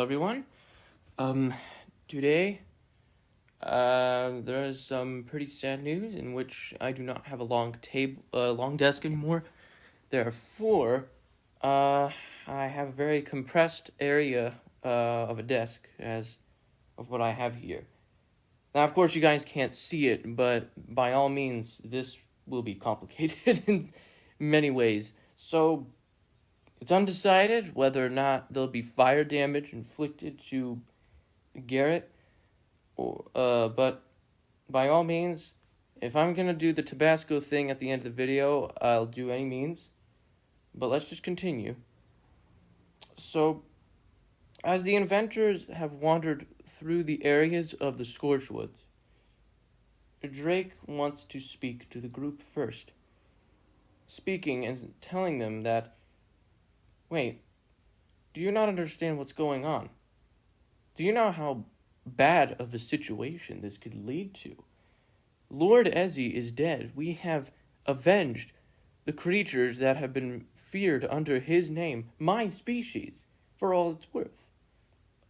everyone. Today, there is some pretty sad news in which I do not have a long desk anymore. Therefore, I have a very compressed area of a desk as of what I have here. Now, of course, you guys can't see it, but by all means, this will be complicated in many ways. So, it's undecided whether or not there'll be fire damage inflicted to Garrett, but by all means, if I'm gonna do the Tabasco thing at the end of the video, I'll do any means. But let's just continue. So, as the inventors have wandered through the areas of the Scorched Woods, Drake wants to speak to the group first. Speaking and telling them that, wait, do you not understand what's going on? Do you know how bad of a situation this could lead to? Lord Ezzy is dead. We have avenged the creatures that have been feared under his name, my species, for all it's worth.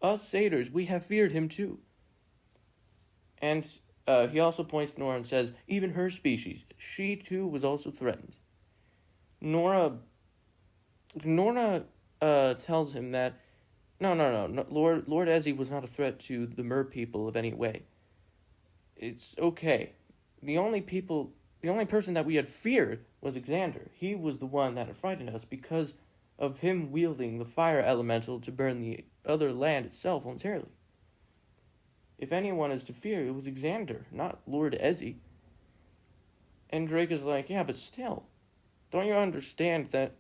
Us satyrs, we have feared him too. And he also points to Nora and says, even her species, she too was also threatened. Nora tells him that, no, Lord Ezzy was not a threat to the mer people of any way. It's okay. The only person that we had feared was Xander. He was the one that had frightened us because of him wielding the fire elemental to burn the other land itself voluntarily. If anyone is to fear, it was Xander, not Lord Ezzy. And Drake is like, yeah, but still, don't you understand that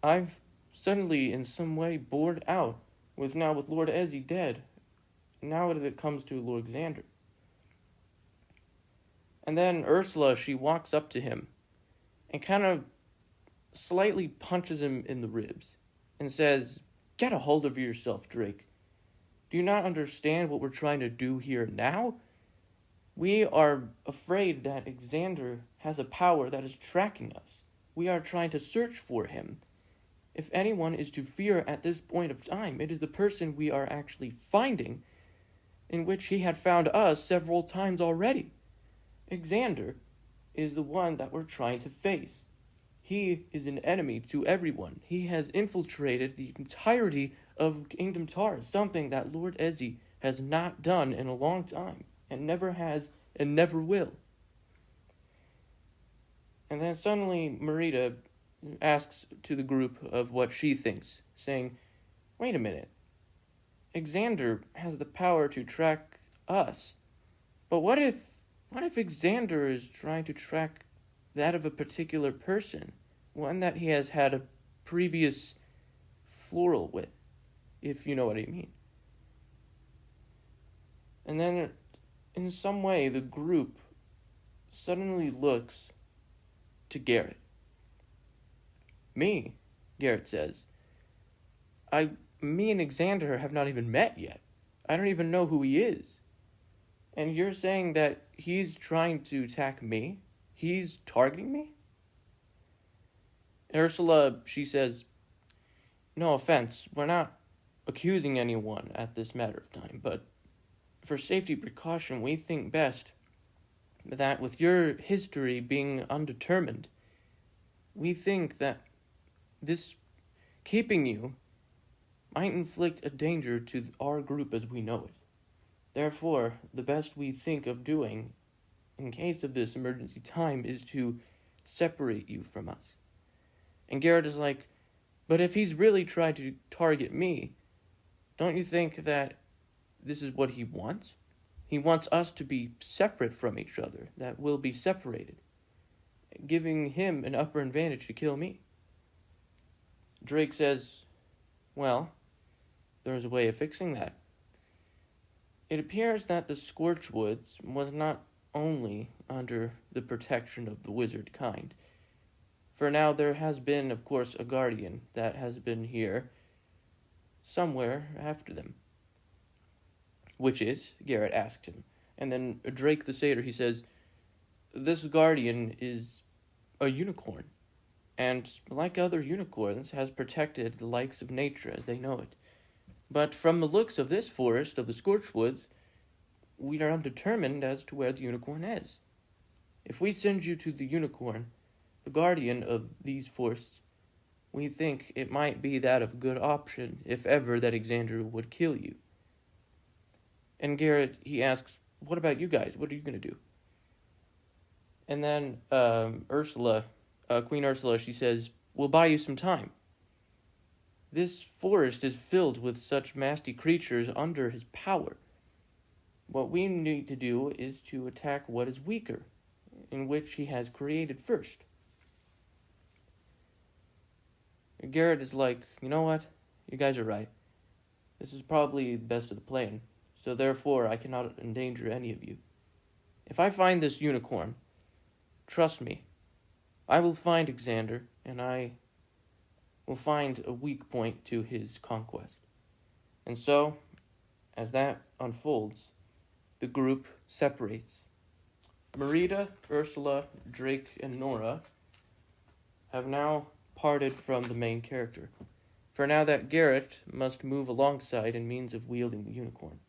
I've suddenly in some way bored out with Lord Ezzy dead, now that it comes to Lord Xander. And then Ursula, she walks up to him and kind of slightly punches him in the ribs and says, get a hold of yourself, Drake. Do you not understand what we're trying to do here now? We are afraid that Xander has a power that is tracking us. We are trying to search for him. If anyone is to fear at this point of time, it is the person we are actually finding, in which he had found us several times already. Xander is the one that we're trying to face. He is an enemy to everyone. He has infiltrated the entirety of Kingdom Tar, something that Lord Ezzy has not done in a long time, and never has, and never will. And then suddenly Marita asks to the group of what she thinks, saying, wait a minute, Xander has the power to track us, but what if Xander is trying to track that of a particular person, one that he has had a previous floral with, if you know what I mean. And then, in some way, the group suddenly looks to Garrett. Me, Garrett says. Me and Xander have not even met yet. I don't even know who he is. And you're saying that he's trying to attack me? He's targeting me? Ursula, she says, no offense, we're not accusing anyone at this matter of time, but for safety precaution, we think best that with your history being undetermined, we think that this keeping you might inflict a danger to our group as we know it. Therefore, the best we think of doing in case of this emergency time is to separate you from us. And Garrett is like, but if he's really tried to target me, don't you think that this is what he wants? He wants us to be separate from each other, that we'll be separated, giving him an upper advantage to kill me. Drake says, well, there's a way of fixing that. It appears that the Scorched Woods was not only under the protection of the wizard kind. For now there has been, of course, a guardian that has been here somewhere after them. Which is? Garrett asked him. And then Drake the Satyr, he says, this guardian is a unicorn. And like other unicorns, has protected the likes of nature as they know it. But from the looks of this forest of the Scorched Woods, we are undetermined as to where the unicorn is. If we send you to the unicorn, the guardian of these forests, we think it might be that of good option, if ever that Xander would kill you. And Garrett, he asks, what about you guys? What are you going to do? And then Ursula, Queen Ursula, she says, we'll buy you some time. This forest is filled with such nasty creatures under his power. What we need to do is to attack what is weaker, in which he has created first. And Garrett is like, you know what? You guys are right. This is probably the best of the plan, so therefore I cannot endanger any of you. If I find this unicorn, trust me, I will find Xander, and I will find a weak point to his conquest. And so, as that unfolds, the group separates. Merida, Ursula, Drake, and Nora have now parted from the main character, for now that Garrett must move alongside in means of wielding the unicorn.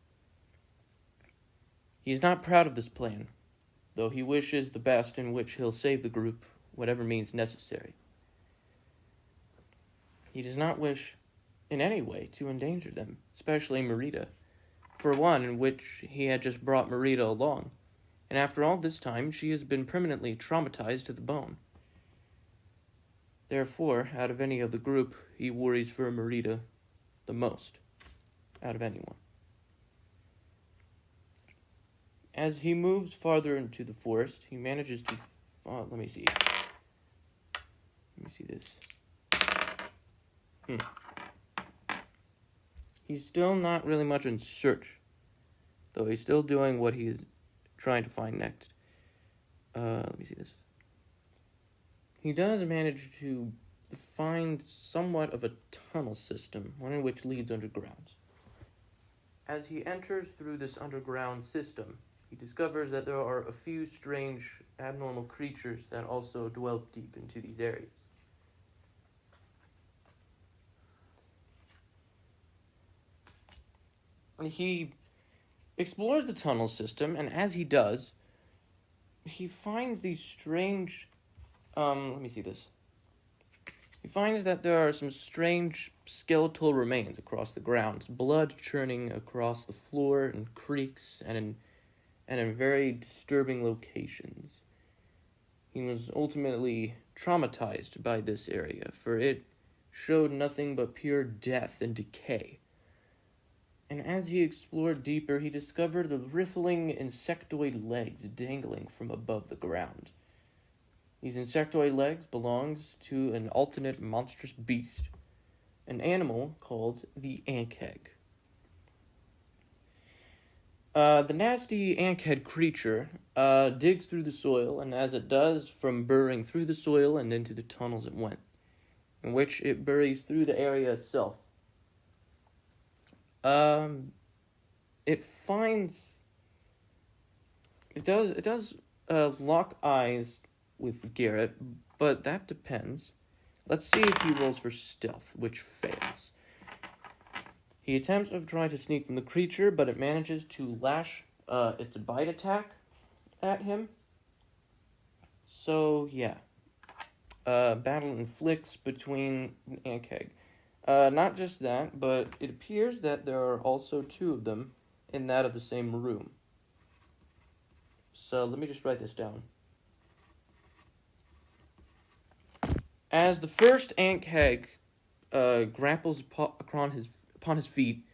He is not proud of this plan, though he wishes the best in which he'll save the group, whatever means necessary. He does not wish in any way to endanger them, especially Merida, for one in which he had just brought Merida along, and after all this time she has been permanently traumatized to the bone. Therefore, out of any of the group, he worries for Merida the most, out of anyone. As he moves farther into the forest, he manages to... let me see this. He's still not really much in search, though he's still doing what he's trying to find next. Let me see this. He does manage to find somewhat of a tunnel system, one in which leads underground. As he enters through this underground system, he discovers that there are a few strange, abnormal creatures that also dwell deep into these areas. He explores the tunnel system, and as he does, he finds these strange... let me see this. He finds that there are some strange skeletal remains across the grounds, blood churning across the floor in creeks and in very disturbing locations. He was ultimately traumatized by this area, for it showed nothing but pure death and decay. And as he explored deeper, he discovered the wriggling insectoid legs dangling from above the ground. These insectoid legs belonged to an alternate monstrous beast, an animal called the ankeg. The nasty ankhead creature digs through the soil, and as it does, from burrowing through the soil and into the tunnels it went, in which it buries through the area itself. It does lock eyes with Garrett, but that depends. Let's see if he rolls for stealth, which fails. He attempts to try to sneak from the creature, but it manages to lash its bite attack at him. So, yeah. Battle inflicts between Ankeg. Not just that, but it appears that there are also two of them in that of the same room. So, let me just write this down. As the first Ankeg grapples upon his feet,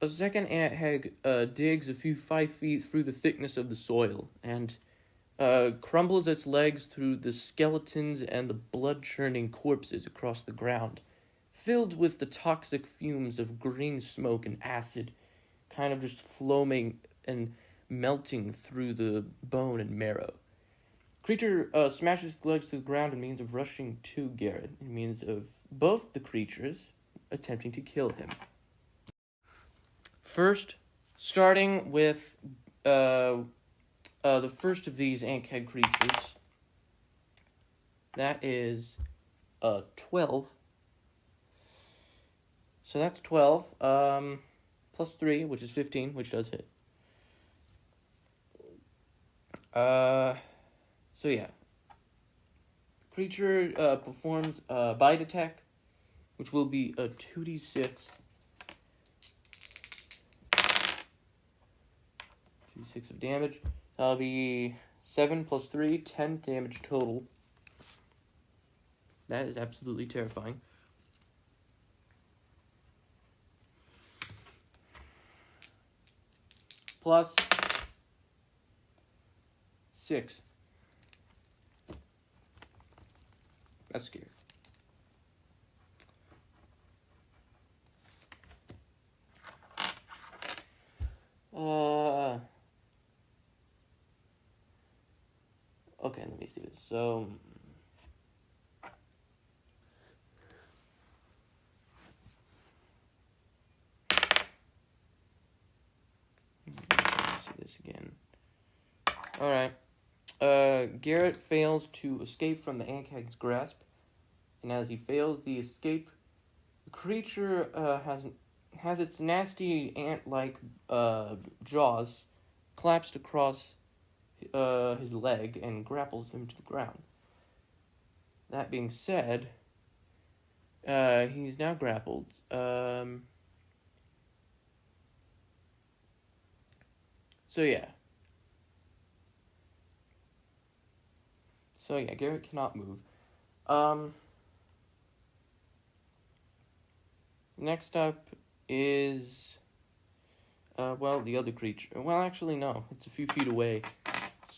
a second Ankeg digs a few 5 feet through the thickness of the soil and crumbles its legs through the skeletons and the blood-churning corpses across the ground, filled with the toxic fumes of green smoke and acid, kind of just flowing and melting through the bone and marrow. Creature smashes its legs to the ground in means of rushing to Garrett, in means of both the creatures attempting to kill him. First, starting with the first of these Ankeg creatures, that is 12. So that's 12. Plus 3, which is 15, which does hit. So yeah. Creature performs a bite attack, which will be a 2d6. 2d6 of damage. That'll be 7 plus 3, 10 damage total. That is absolutely terrifying. Plus 6. That's scary. Okay, let me see this. So, let's see this again. Alright. Garrett fails to escape from the Ankag's grasp, and as he fails the escape, the creature has its nasty ant-like jaws collapsed across his leg and grapples him to the ground. That being said, he's now grappled. So yeah. Garrett cannot move. Next up is, the other creature. Well, actually, no. It's a few feet away.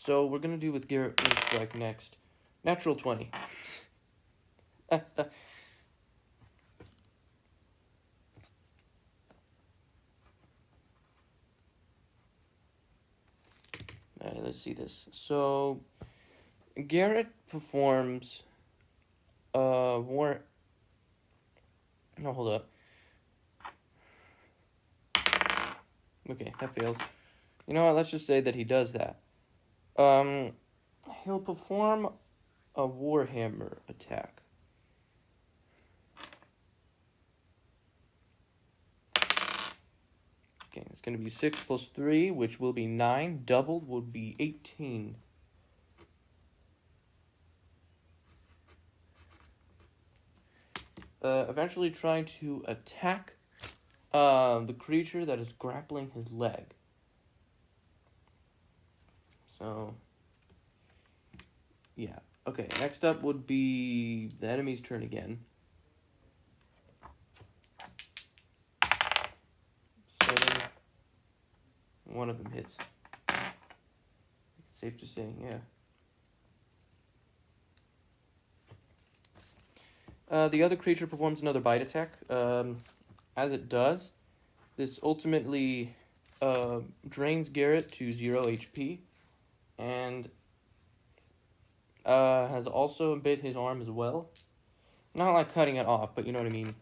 So we're going to do with Garrett Strike next. Natural 20. Alright, let's see this. So, Garrett performs war... No, hold up. Okay, that fails. You know what, let's just say that he does that. He'll perform a Warhammer attack. Okay, it's going to be 6 plus 3, which will be 9. Doubled would be 18. Eventually trying to attack the creature that is grappling his leg. So, yeah. Okay, next up would be the enemy's turn again. 7. One of them hits. It's safe to say, yeah. The other creature performs another bite attack. As it does, this ultimately drains Garrett to 0 HP, and has also bit his arm as well. Not like cutting it off, but you know what I mean.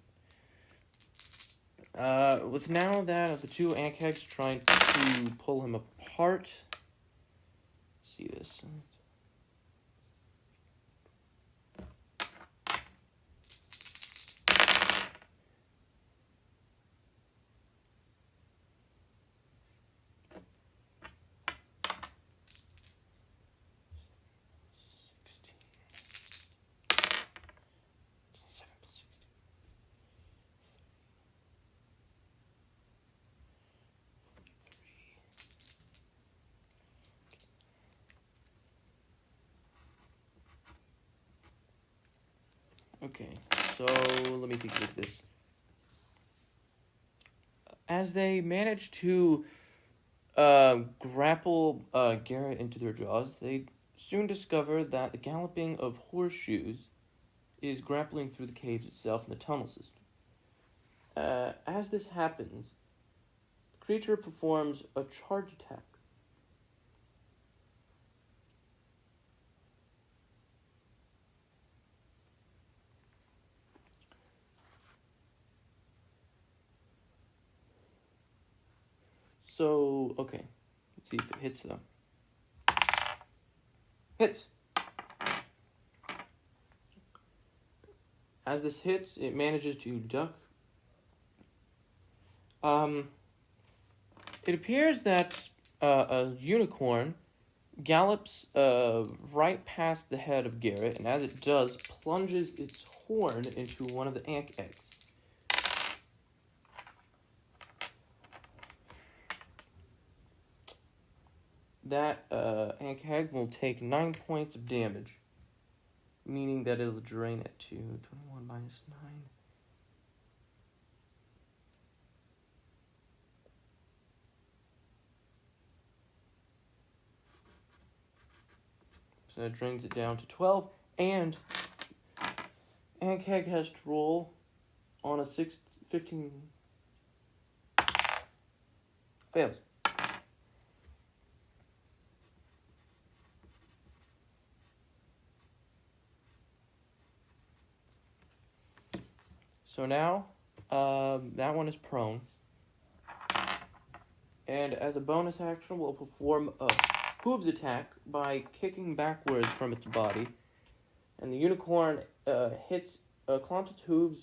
With now that of the two Ankags trying to pull him apart. Let's see this. Okay, so let me take a look at this. As they manage to grapple Garrett into their jaws, they soon discover that the galloping of horseshoes is grappling through the caves itself and the tunnel system. As this happens, the creature performs a charge attack. So, okay, let's see if it hits them. Hits! As this hits, it manages to duck It appears that a unicorn gallops right past the head of Garrett, and as it does, plunges its horn into one of the ant eggs. That ant egg will take 9 points of damage, meaning that it'll drain it to 21 minus 9. So that drains it down to 12, and Ankeg has to roll on a 15. Fails. So now, that one is prone. And as a bonus action, we'll perform a hooves attack by kicking backwards from its body. And the unicorn clomps its hooves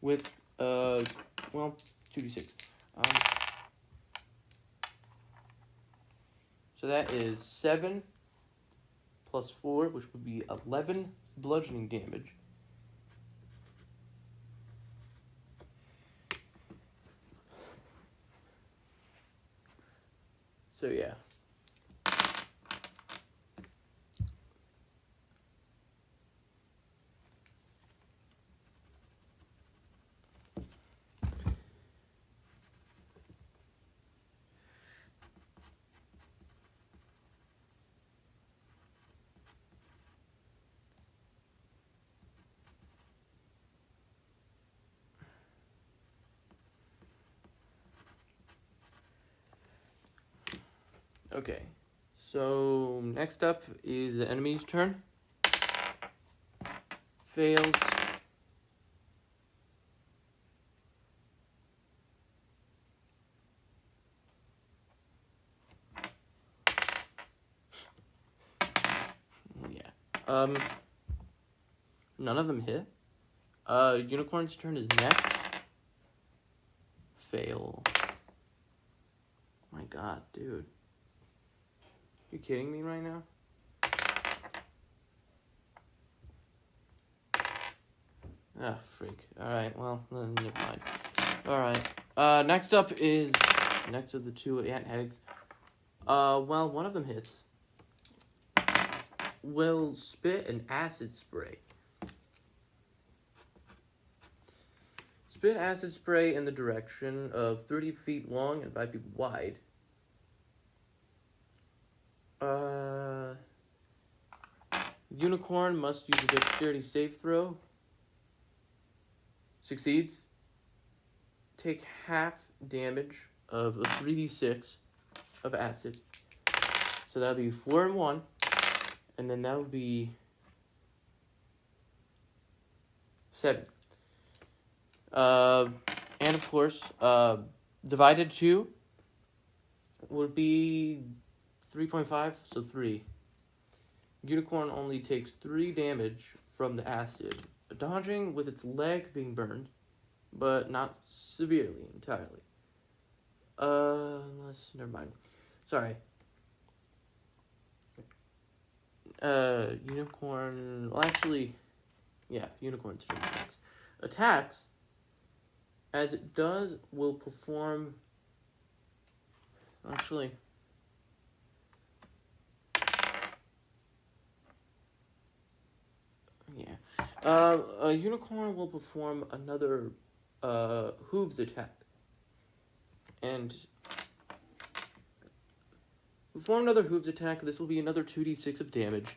with, 2d6. So that is 7 plus 4, which would be 11 bludgeoning damage. So yeah. Okay, so next up is the enemy's turn. Fails. Yeah. None of them hit. Unicorn's turn is next. Fail. My god, dude. You kidding me right now? Ah, freak. Alright, well, then never mind. Alright. Next up is next of the two ant eggs. Well, one of them hits. Will spit an acid spray. Spit acid spray in the direction of 30 feet long and 5 feet wide. Unicorn must use a dexterity save throw. Succeeds. Take half damage of a 3d6 of acid. So that'll be 4 and 1. And then that'll be 7. And of course, divided 2 would be 3.5, so 3. Unicorn only takes 3 damage from the acid, dodging with its leg being burned, but not severely, entirely. Never mind. Sorry. Unicorn, well actually, yeah, Unicorn's turn next. Attacks, as it does, will perform, actually, yeah. A unicorn will perform another hooves attack. And perform another hooves attack. This will be another 2d6 of damage.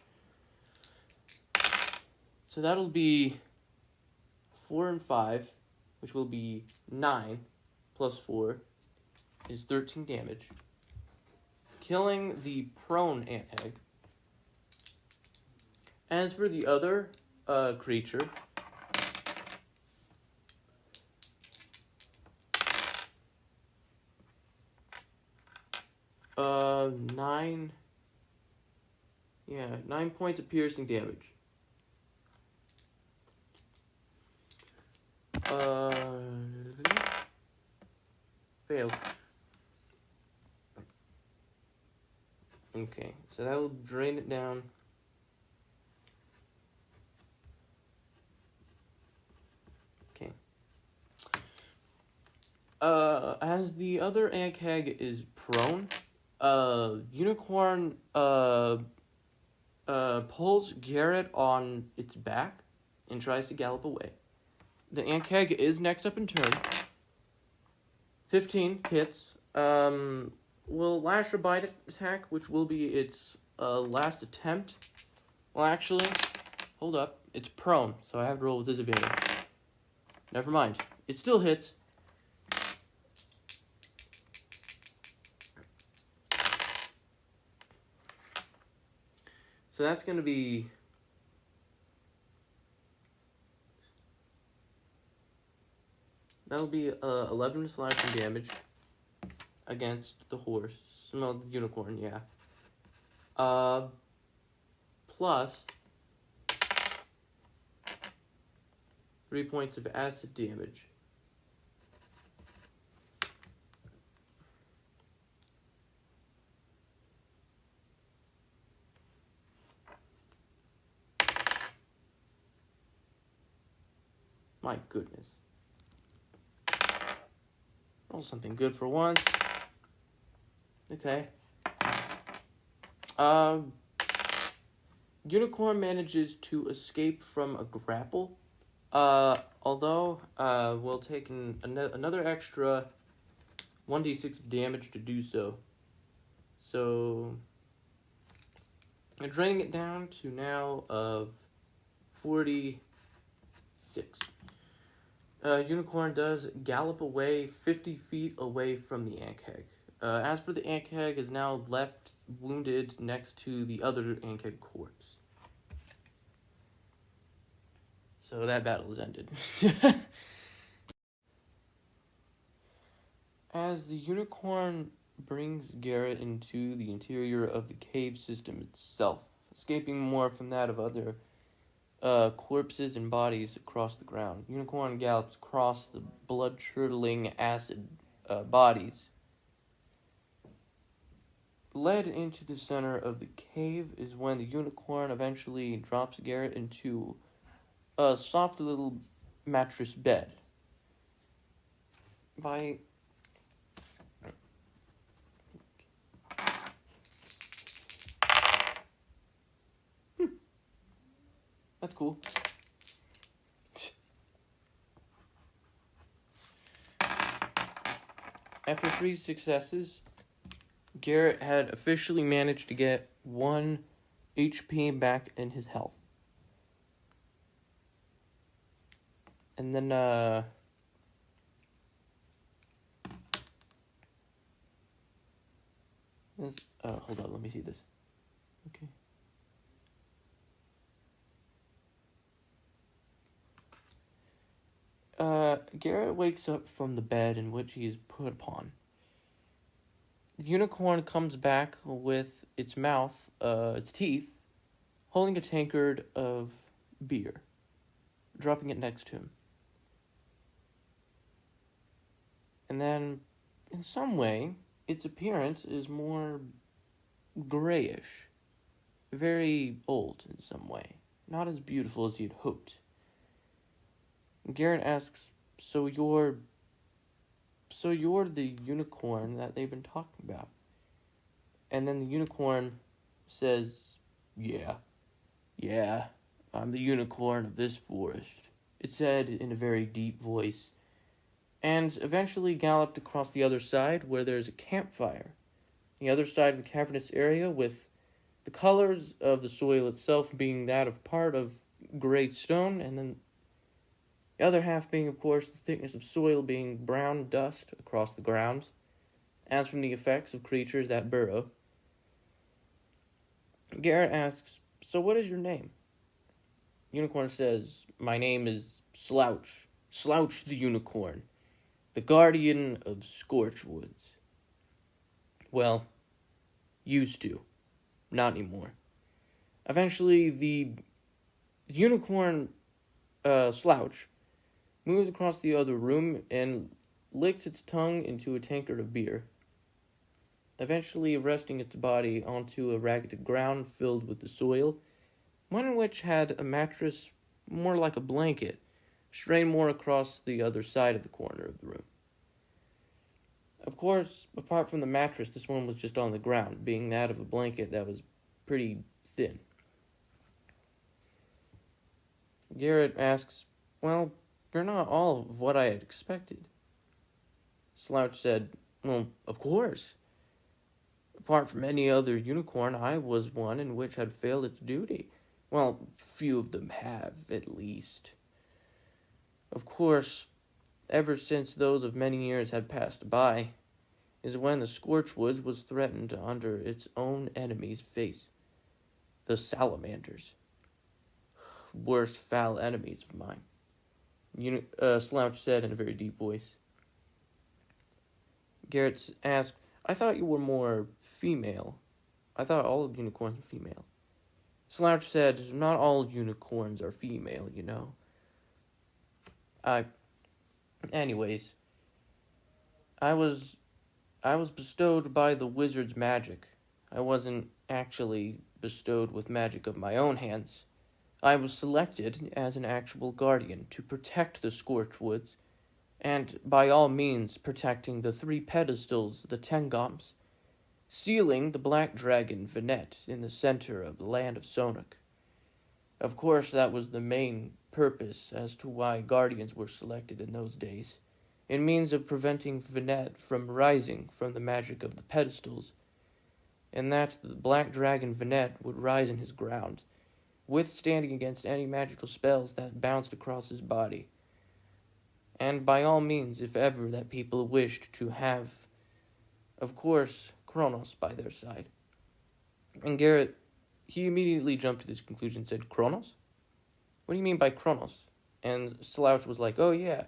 So that'll be 4 and 5, which will be 9 plus 4 is 13 damage. Killing the prone ant egg. As for the other creature, nine points of piercing damage. failed. Okay, so that will drain it down. Okay. As the other ant keg is prone, Unicorn pulls Garrett on its back and tries to gallop away. The ant keg is next up in turn. 15 hits. Will lash or bite attack, which will be its last attempt. Well, actually, hold up. It's prone, so I have to roll with disadvantage. Never mind. It still hits. So that's going to be... That'll be 11 slashing damage against the horse. No, the unicorn, yeah. Plus 3 points of acid damage. My goodness. Roll something good for once. Okay. Unicorn manages to escape from a grapple. Although, we'll take another extra 1d6 damage to do so. So, draining it down to now of 46. Unicorn does gallop away 50 feet away from the ant keg. As for the ant keg, is now left wounded next to the other ant keg corpse. So that battle is ended. As the unicorn brings Garrett into the interior of the cave system itself, escaping more from that of other corpses and bodies across the ground. Unicorn gallops across the blood-curdling acid bodies. Led into the center of the cave is when the unicorn eventually drops Garrett into a soft little mattress bed. That's cool. After 3 successes, Garrett had officially managed to get 1 HP back in his health. And then, hold on, let me see this. Okay. Garrett wakes up from the bed in which he is put upon. The unicorn comes back with its mouth, its teeth, holding a tankard of beer, dropping it next to him. And then, in some way, its appearance is more grayish, very old in some way, not as beautiful as you'd hoped. Garrett asks, so you're the unicorn that they've been talking about? And then the unicorn says, yeah, I'm the unicorn of this forest. It said in a very deep voice, and eventually galloped across the other side where there's a campfire. The other side of the cavernous area, with the colors of the soil itself being that of part of gray stone, and then the other half being, of course, the thickness of soil being brown dust across the ground, as from the effects of creatures that burrow. Garrett asks, so what is your name? Unicorn says, my name is Slouch the Unicorn, the guardian of Scorchwoods. Well, used to, not anymore. Eventually, the unicorn, Slouch, moves across the other room and licks its tongue into a tankard of beer, eventually resting its body onto a ragged ground filled with the soil, one in which had a mattress more like a blanket, strayed more across the other side of the corner of the room. Of course, apart from the mattress, this one was just on the ground, being that of a blanket that was pretty thin. Garrett asks, "Well, you're not all of what I had expected." Slouch said, "Well, of course. Apart from any other unicorn, I was one in which had failed its duty. Well, few of them have, at least. Of course, ever since those of many years had passed by, is when the Scorchwoods was threatened under its own enemy's face, the salamanders. Worst foul enemies of mine," Slouch said in a very deep voice. Garrett asked, "I thought you were more female. I thought all unicorns were female." Slouch said, "Not all unicorns are female, you know. Anyways, I was bestowed by the wizard's magic. I wasn't actually bestowed with magic of my own hands. I was selected as an actual guardian to protect the Scorchwoods, and by all means protecting the 3 pedestals, the Tengoms, sealing the black dragon Venet in the center of the land of Sonok. Of course, that was the main purpose as to why guardians were selected in those days, in means of preventing Venet from rising from the magic of the pedestals, and that the black dragon Venet would rise in his ground, withstanding against any magical spells that bounced across his body. And by all means, if ever that people wished to have, of course, Kronos by their side." And Garrett, he immediately jumped to this conclusion and said, "Kronos? What do you mean by Kronos?" And Slouch was like, "Oh yeah.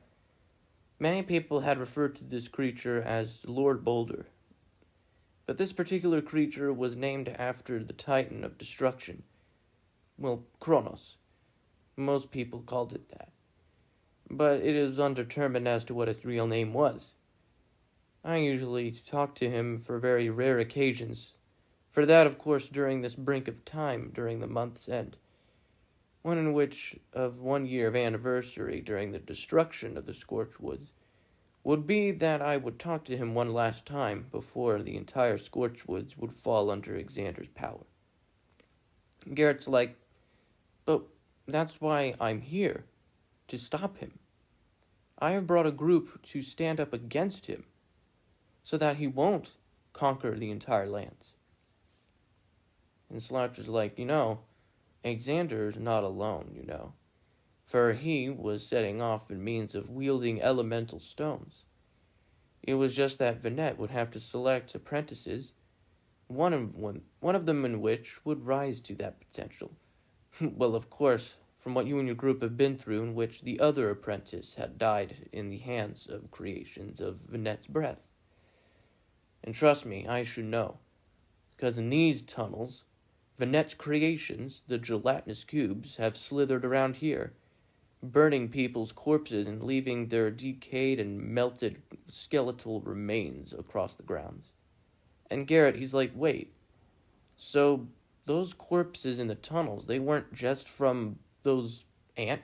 Many people had referred to this creature as Lord Boulder. But this particular creature was named after the Titan of Destruction. Well, Kronos. Most people called it that. But it is undetermined as to what its real name was. I usually talk to him for very rare occasions. For that, of course, during this brink of time, during the month's end. One in which, of 1 year of anniversary during the destruction of the Scorchwoods, would be that I would talk to him one last time before the entire Scorchwoods would fall under Xander's power." Garrett's like, "But that's why I'm here, to stop him. I have brought a group to stand up against him, so that he won't conquer the entire lands." And Slouch is like, Xander's not alone, for he was setting off in means of wielding elemental stones. It was just that Venet would have to select apprentices, one of them in which would rise to that potential. Well, of course, from what you and your group have been through, in which the other apprentice had died in the hands of creations of Venet's breath. And trust me, I should know, because in these tunnels, Venet's creations, the gelatinous cubes, have slithered around here, burning people's corpses and leaving their decayed and melted skeletal remains across the grounds. And Garrett, he's like, "Wait, so those corpses in the tunnels, they weren't just from those ant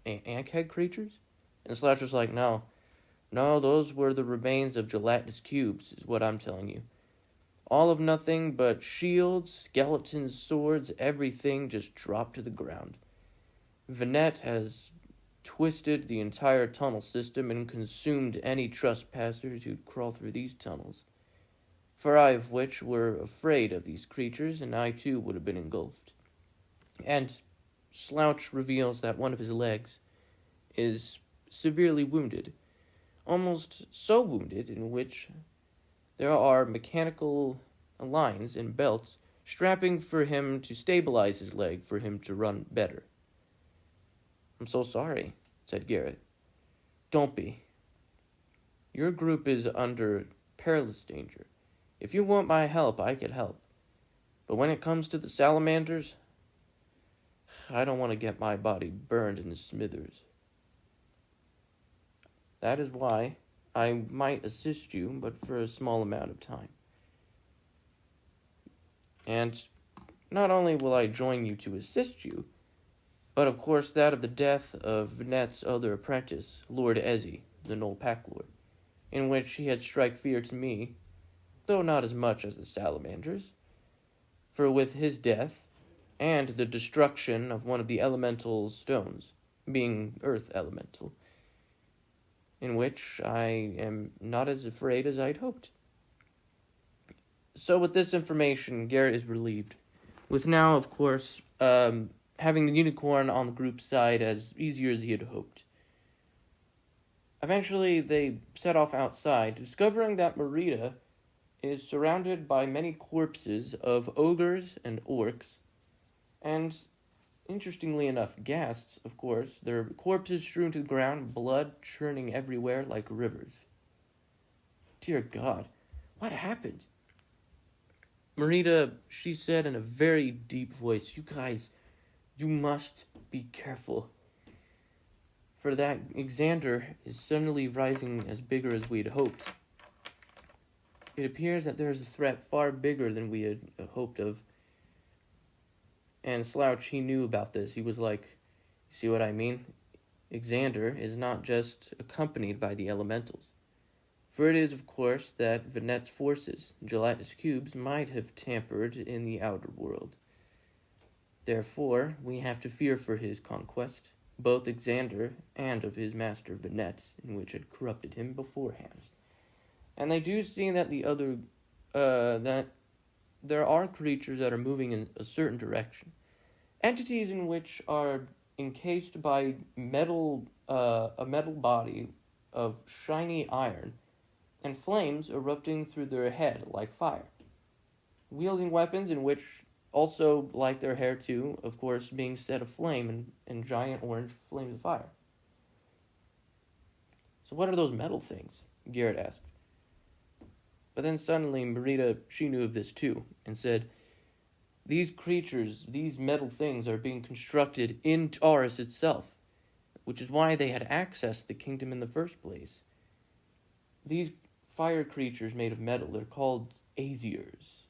head creatures?" And Slasher's like, No, those were the remains of gelatinous cubes, is what I'm telling you. All of nothing but shields, skeletons, swords, everything just dropped to the ground. Venet has twisted the entire tunnel system and consumed any trespassers who'd crawl through these tunnels. For I of which were afraid of these creatures, and I too would have been engulfed." And Slouch reveals that one of his legs is severely wounded, almost so wounded in which there are mechanical lines and belts strapping for him to stabilize his leg for him to run better. "I'm so sorry," said Garrett. "Don't be. Your group is under perilous danger. If you want my help, I could help. But when it comes to the salamanders, I don't want to get my body burned into smithers. That is why I might assist you, but for a small amount of time. And not only will I join you to assist you, but of course that of the death of Vinet's other apprentice, Lord Ezzy, the Knoll Pack Lord, in which he had struck fear to me, though not as much as the salamanders. For with his death, and the destruction of one of the elemental stones, being earth elemental, in which I am not as afraid as I'd hoped. So with this information, Garrett is relieved, with now, of course, having the unicorn on the group's side as easier as he had hoped. Eventually, they set off outside, discovering that Merida is surrounded by many corpses of ogres and orcs, and, interestingly enough, ghasts, of course, their corpses strewn to the ground, blood churning everywhere like rivers. Dear God, what happened? Merida, she said in a very deep voice, "You guys, you must be careful. For that Xander is suddenly rising as bigger as we had hoped. It appears that there is a threat far bigger than we had hoped of." And Slouch, he knew about this. He was like, "You see what I mean? Xander is not just accompanied by the elementals. For it is, of course, that Vinet's forces, gelatinous cubes, might have tampered in the outer world. Therefore, we have to fear for his conquest, both Xander and of his master Vinet, in which had corrupted him beforehand." And they do see that that there are creatures that are moving in a certain direction. Entities in which are encased by a metal body of shiny iron, and flames erupting through their head like fire. Wielding weapons in which also, like their hair too, of course, being set aflame in giant orange flames of fire. "So what are those metal things?" Garrett asked. But then suddenly Merida, she knew of this too, and said, "These creatures, these metal things, are being constructed in Taurus itself, which is why they had accessed the kingdom in the first place. These fire creatures made of metal, they're called Aziers.